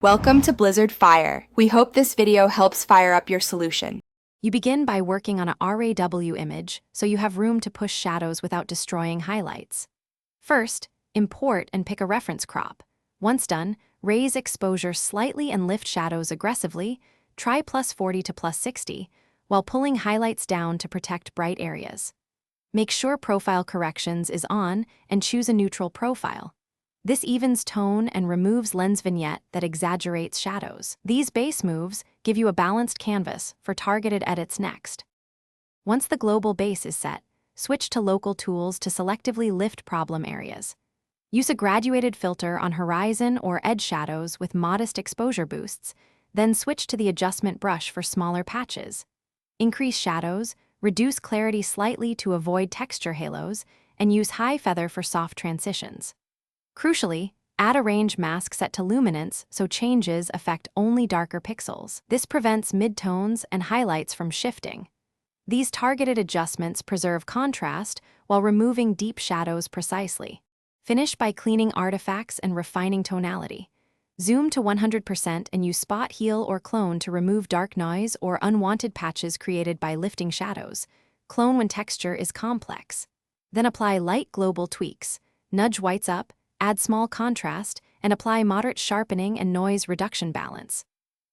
Welcome to Blizzard Fire. We hope this video helps fire up your solution. You begin by working on a RAW image so you have room to push shadows without destroying highlights. First, import and pick a reference crop. Once done, raise exposure slightly and lift shadows aggressively. Try +40 to +60, while pulling highlights down to protect bright areas. Make sure profile corrections is on and choose a neutral profile. This evens tone and removes lens vignette that exaggerates shadows. These base moves give you a balanced canvas for targeted edits next. Once the global base is set, switch to local tools to selectively lift problem areas. Use a graduated filter on horizon or edge shadows with modest exposure boosts, then switch to the adjustment brush for smaller patches. Increase shadows, reduce clarity slightly to avoid texture halos, and use high feather for soft transitions. Crucially, add a range mask set to luminance so changes affect only darker pixels. This prevents midtones and highlights from shifting. These targeted adjustments preserve contrast while removing deep shadows precisely. Finish by cleaning artifacts and refining tonality. Zoom to 100% and use spot heal or clone to remove dark noise or unwanted patches created by lifting shadows. Clone when texture is complex. Then apply light global tweaks. Nudge whites up, add small contrast, and apply moderate sharpening and noise reduction balance.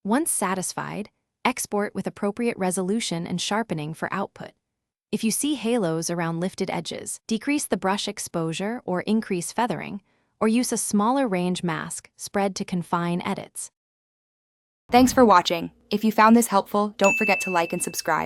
Once satisfied, export with appropriate resolution and sharpening for output. If you see halos around lifted edges, decrease the brush exposure or increase feathering, or use a smaller range mask spread to confine edits. Thanks for watching. If you found this helpful, don't forget to like and subscribe.